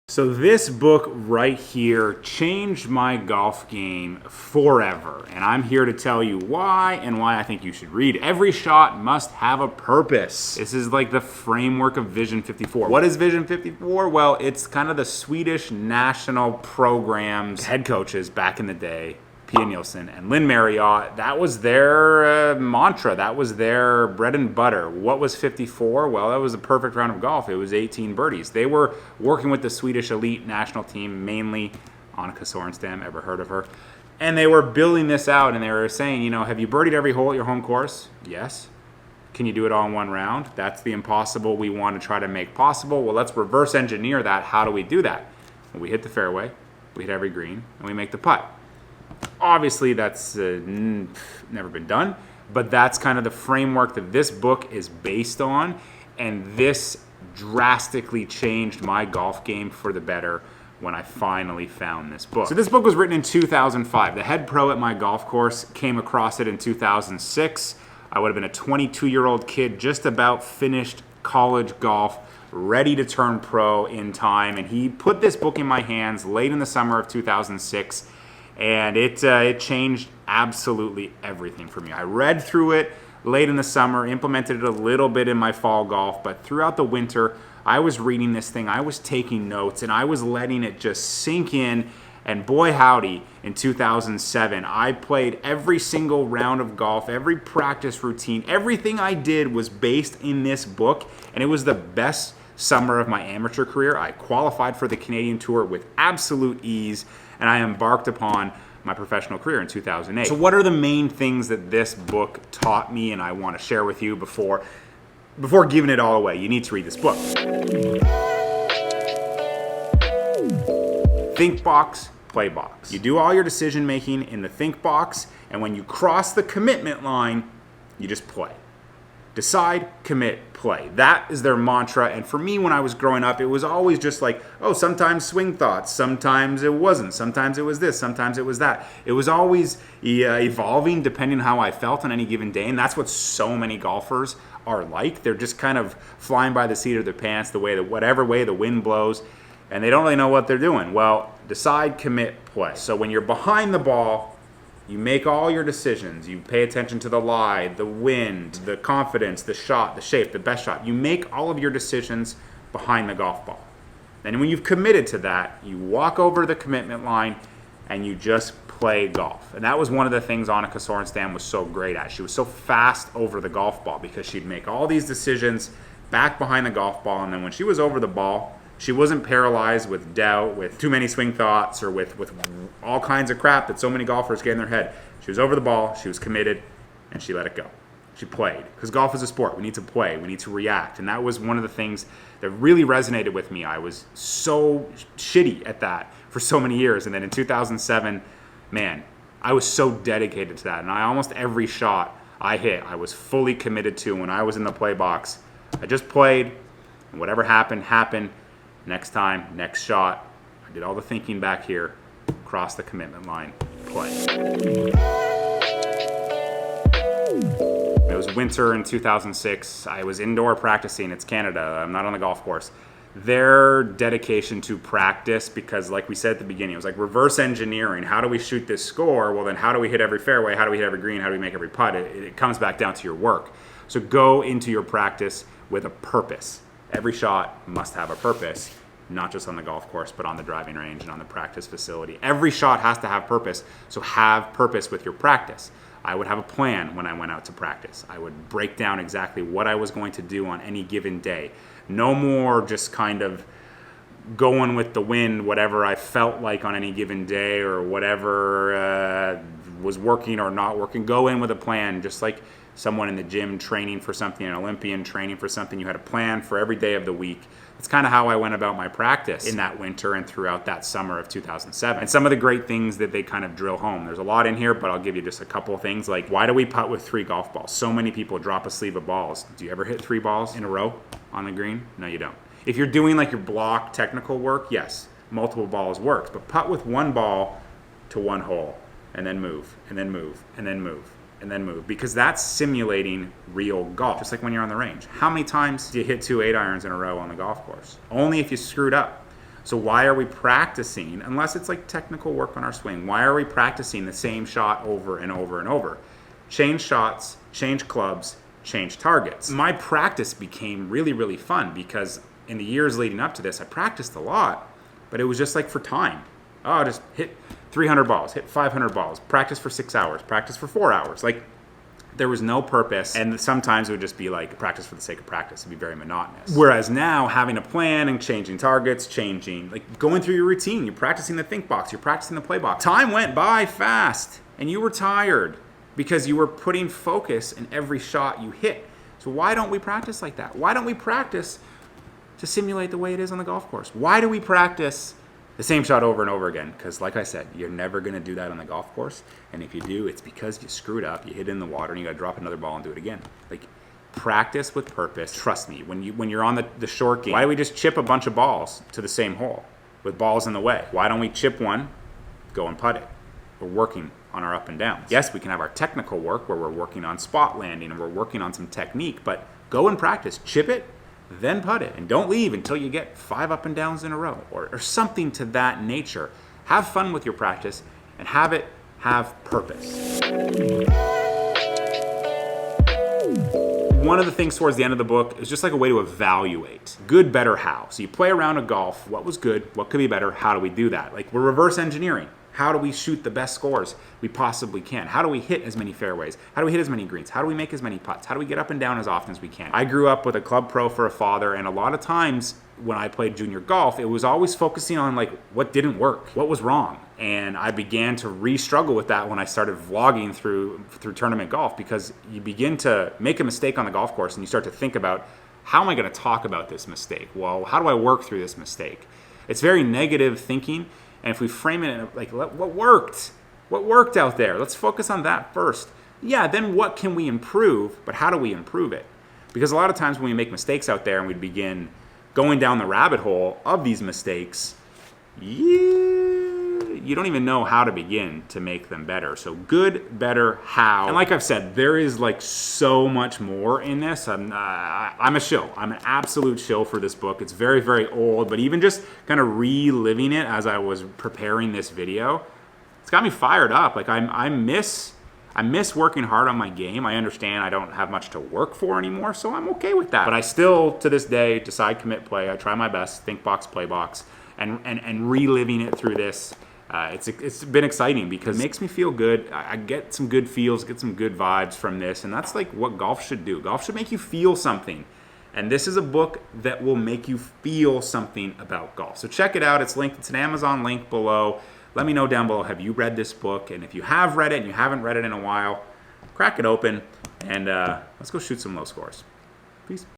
So this book right here changed my golf game forever, and I'm here to tell you why and why I think you should read. Every shot must have a purpose. This is like the framework of Vision 54. What is Vision 54? Well, it's kind of the Swedish national program's head coaches back in the day, Pia Nilsson and Lynn Marriott. That was their mantra. That was their bread and butter. What was 54? Well, that was a perfect round of golf. It was 18 birdies. They were working with the Swedish elite national team, mainly Annika Sorenstam. Ever heard of her? And they were building this out, and they were saying, you know, have you birdied every hole at your home course? Yes. Can you do it all in one round? That's the impossible we want to try to make possible. Well, let's reverse engineer that. How do we do that? Well, we hit the fairway, we hit every green, and we make the putt. Obviously, that's never been done, but that's kind of the framework that this book is based on, and this drastically changed my golf game for the better when I finally found this book. So this book was written in 2005. The head pro at my golf course came across it in 2006. I would have been a 22-year-old kid, just about finished college golf, ready to turn pro in time, and he put this book in my hands late in the summer of 2006. And it changed absolutely everything for me. I read through it late in the summer, implemented it a little bit in my fall golf, but throughout the winter, I was reading this thing, I was taking notes, and I was letting it just sink in. And boy howdy, in 2007, I played every single round of golf, every practice routine, everything I did was based in this book, and it was the best summer of my amateur career. I qualified for the Canadian Tour with absolute ease, and I embarked upon my professional career in 2008. So what are the main things that this book taught me and I want to share with you before giving it all away? You need to read this book. Think box, play box. You do all your decision making in the think box, and when you cross the commitment line, you just play. Decide, commit, play. That is their mantra. And for me, when I was growing up, it was always just like, oh, sometimes swing thoughts, sometimes it wasn't, sometimes it was this, sometimes it was that. It was always evolving depending on how I felt on any given day. And that's what so many golfers are like. They're just kind of flying by the seat of their pants, whatever way the wind blows, and they don't really know what they're doing. Well, decide, commit, play. So when you're behind the ball, you make all your decisions. You pay attention to the lie, the wind, the confidence, the shot, the shape, the best shot. You make all of your decisions behind the golf ball. And when you've committed to that, you walk over the commitment line and you just play golf. And that was one of the things Annika Sorenstam was so great at. She was so fast over the golf ball because she'd make all these decisions back behind the golf ball. And then when she was over the ball, she wasn't paralyzed with doubt, with too many swing thoughts, or with all kinds of crap that so many golfers get in their head. She was over the ball, she was committed, and she let it go. She played. Because golf is a sport. We need to play. We need to react. And that was one of the things that really resonated with me. I was so shitty at that for so many years. And then in 2007, man, I was so dedicated to that. And almost every shot I hit, I was fully committed to. When I was in the play box, I just played, and whatever happened, happened. Next time, next shot, I did all the thinking back here, cross the commitment line, play. It was winter in 2006. I was indoor practicing. It's Canada. I'm not on the golf course. Their dedication to practice, because like we said at the beginning, it was like reverse engineering. How do we shoot this score? Well, then how do we hit every fairway? How do we hit every green? How do we make every putt? It comes back down to your work. So go into your practice with a purpose. Every shot must have a purpose, not just on the golf course, but on the driving range and on the practice facility. Every shot has to have purpose, so have purpose with your practice. I would have a plan when I went out to practice. I would break down exactly what I was going to do on any given day. No more just kind of going with the wind, whatever I felt like on any given day or whatever was working or not working. Go in with a plan, just like someone in the gym training for something, an Olympian training for something. You had a plan for every day of the week. That's kind of how I went about my practice in that winter and throughout that summer of 2007. And some of the great things that they kind of drill home. There's a lot in here, but I'll give you just a couple of things. Like, why do we putt with 3 golf balls? So many people drop a sleeve of balls. Do you ever hit 3 balls in a row on the green? No, you don't. If you're doing like your block technical work, yes, multiple balls works. But putt with 1 ball to 1 hole, and then move, and then move, and then move, and then move, because that's simulating real golf, just like when you're on the range. How many times do you hit 2 8-irons in a row on the golf course? Only if you screwed up. So why are we practicing, unless it's like technical work on our swing, why are we practicing the same shot over and over and over? Change shots, change clubs, change targets. My practice became really, really fun because in the years leading up to this, I practiced a lot, but it was just like for time. Oh, just hit 300 balls, hit 500 balls, practice for 6 hours, practice for 4 hours. Like, there was no purpose, and sometimes it would just be like practice for the sake of practice. It'd be very monotonous. Whereas now, having a plan and changing targets, like going through your routine, you're practicing the think box, you're practicing the play box. Time went by fast, and you were tired because you were putting focus in every shot you hit. So why don't we practice like that? Why don't we practice to simulate the way it is on the golf course? Why do we practice the same shot over and over again? Because like I said, you're never going to do that on the golf course. And if you do, it's because you screwed up, you hit it in the water, and you got to drop another ball and do it again. Like, practice with purpose. Trust me, when you're on the short game, why do we just chip a bunch of balls to the same hole with balls in the way? Why don't we chip one, go and putt it? We're working on our up and downs. Yes, we can have our technical work where we're working on spot landing and we're working on some technique, but go and practice. Chip it, then putt it, and don't leave until you get 5 up and downs in a row or something to that nature. Have fun with your practice and have it have purpose. One of the things towards the end of the book is just like a way to evaluate good, better, how. So you play around of golf, what was good, what could be better, how do we do that? Like, we're reverse engineering. How do we shoot the best scores we possibly can? How do we hit as many fairways? How do we hit as many greens? How do we make as many putts? How do we get up and down as often as we can? I grew up with a club pro for a father, and a lot of times when I played junior golf, it was always focusing on like what didn't work, what was wrong. And I began to re-struggle with that when I started vlogging through tournament golf, because you begin to make a mistake on the golf course and you start to think about, how am I going to talk about this mistake? Well, how do I work through this mistake? It's very negative thinking. And if we frame it in like, what worked? What worked out there? Let's focus on that first. Yeah, then what can we improve? But how do we improve it? Because a lot of times when we make mistakes out there and we begin going down the rabbit hole of these mistakes, you don't even know how to begin to make them better. So good, better, how. And like I've said, there is like so much more in this. I'm a shill. I'm an absolute shill for this book. It's very, very old, but even just kind of reliving it as I was preparing this video, it's got me fired up. Like I miss working hard on my game. I understand I don't have much to work for anymore, so I'm okay with that. But I still, to this day, decide, commit, play. I try my best, think box, play box, and reliving it through this. It's been exciting because it makes me feel good. I get some good feels, get some good vibes from this, and that's like what golf should do. Golf should make you feel something, and this is a book that will make you feel something about golf. So check it out. It's linked. It's an Amazon link below. Let me know down below, have you read this book? And if you have read it and you haven't read it in a while, crack it open and let's go shoot some low scores. Peace.